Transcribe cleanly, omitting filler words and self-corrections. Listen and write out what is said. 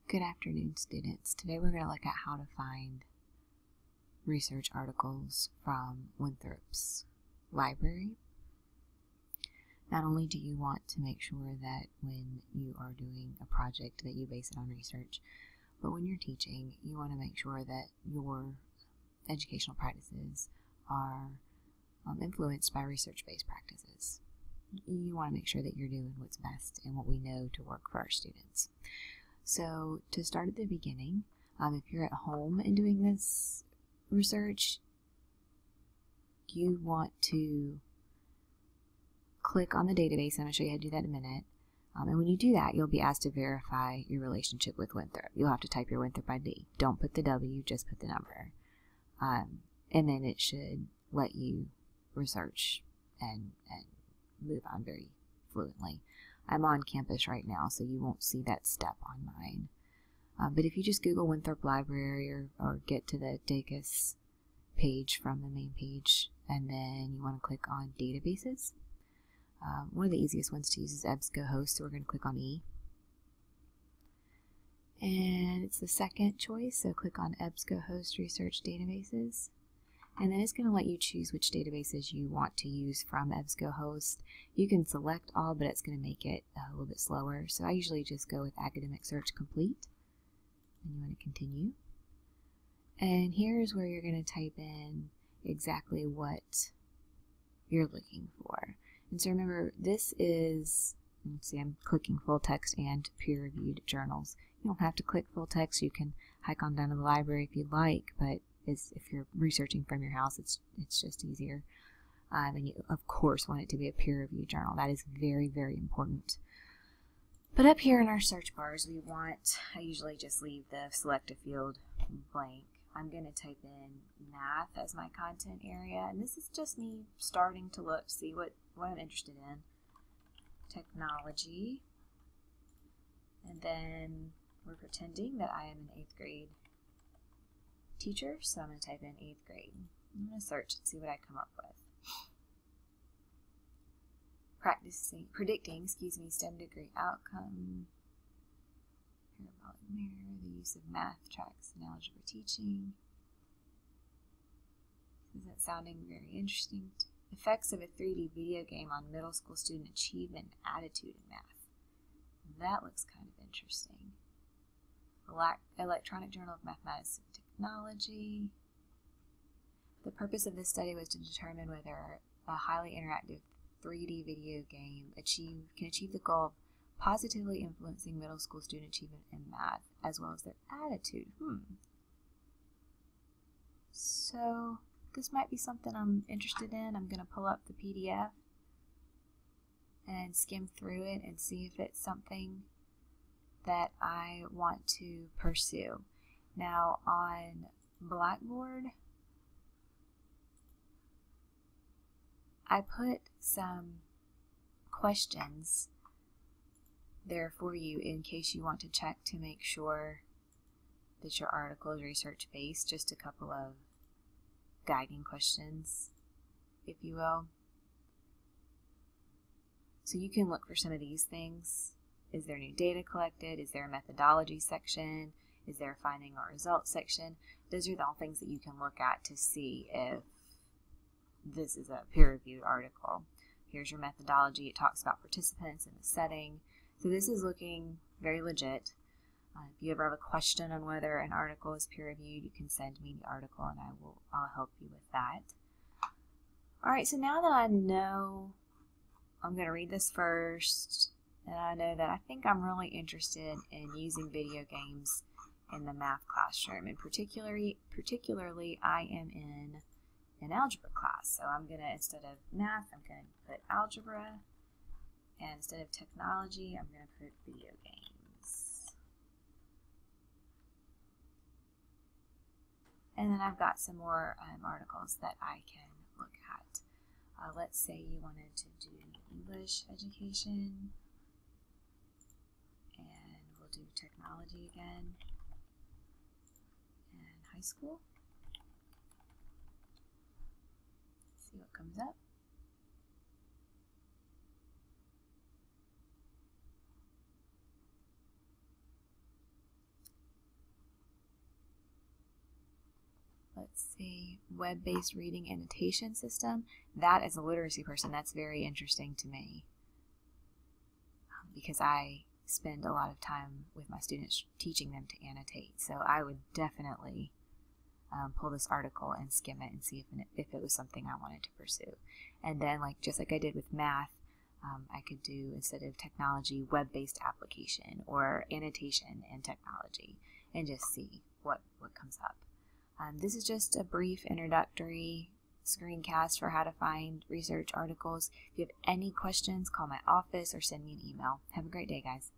Good afternoon, students. Today we're going to look at how to find research articles from Winthrop's library. Not only do you want to make sure that when you are doing a project that you base it on research, but when you're teaching, you want to make sure that your educational practices are influenced by research-based practices. You want to make sure that you're doing what's best and what we know to work for our students. So to start at the beginning, if you're at home and doing this research, you want to click on the database. I'm going to show you how to do that in a minute. And when you do that, you'll be asked to verify your relationship with Winthrop. You'll have to type your Winthrop ID. Don't put the W, just put the number. And then it should let you research and move on very fluently. I'm on campus right now, so you won't see that step on mine. But if you just Google Winthrop Library or get to the DACUS page from the main page, and then you want to click on databases. One of the easiest ones to use is EBSCOhost, so we're going to click on E. And it's the second choice, so click on EBSCOhost Research Databases. And then it's going to let you choose which databases you want to use from EBSCOhost. You can select all, but it's going to make it a little bit slower. So I usually just go with Academic Search Complete. And you want to continue. And here's where you're going to type in exactly what you're looking for. And so remember, this is, let's see, I'm clicking full text and peer-reviewed journals. You don't have to click full text. You can hike on down to the library if you'd like, but if you're researching from your house, it's just easier. And you, of course, want it to be a peer-reviewed journal. That is very, very important. But up here in our search bars, we want, I usually just leave the select a field blank. I'm going to type in math as my content area, and this is just me starting to look, see what I'm interested in. Technology. And then we're pretending that I am an 8th grade teacher, so I'm going to type in 8th grade. I'm going to search and see what I come up with. Predicting STEM degree outcome, parabolic mirror, the use of math tracks in algebra teaching. Is that sounding very interesting? Effects of a 3D video game on middle school student achievement and attitude in math. That looks kind of interesting. Electronic Journal of Mathematics and Technology. The purpose of this study was to determine whether a highly interactive 3D video game can achieve the goal of positively influencing middle school student achievement in math as well as their attitude. So this might be something I'm interested in. I'm going to pull up the PDF and skim through it and see if it's something that I want to pursue. Now on Blackboard, I put some questions there for you in case you want to check to make sure that your article is research-based. Just a couple of guiding questions, if you will. So you can look for some of these things. Is there new data collected? Is there a methodology section? Is there a finding or results section? Those are all things that you can look at to see if this is a peer-reviewed article. Here's your methodology. It talks about participants and the setting. So this is looking very legit. If you ever have a question on whether an article is peer-reviewed, you can send me the article and I'll help you with that. Alright, so now that I know, I'm going to read this first, and I know that I think I'm really interested in using video games in the math classroom, and particularly I am in an algebra class. So I'm going to, instead of math, I'm going to put algebra, and instead of technology, I'm going to put video games. And then I've got some more articles that I can look at. Let's say you wanted to do English education, and we'll do technology again, and high school. See what comes up. let's see, web-based reading annotation system. That, as a literacy person, that's very interesting to me, because I spend a lot of time with my students teaching them to annotate. So I would definitely pull this article and skim it and see if it was something I wanted to pursue. And then, just like I did with math, I could do, instead of technology, web-based application or annotation and technology, and just see what comes up. This is just a brief introductory screencast for how to find research articles. If you have any questions, call my office or send me an email. Have a great day, guys.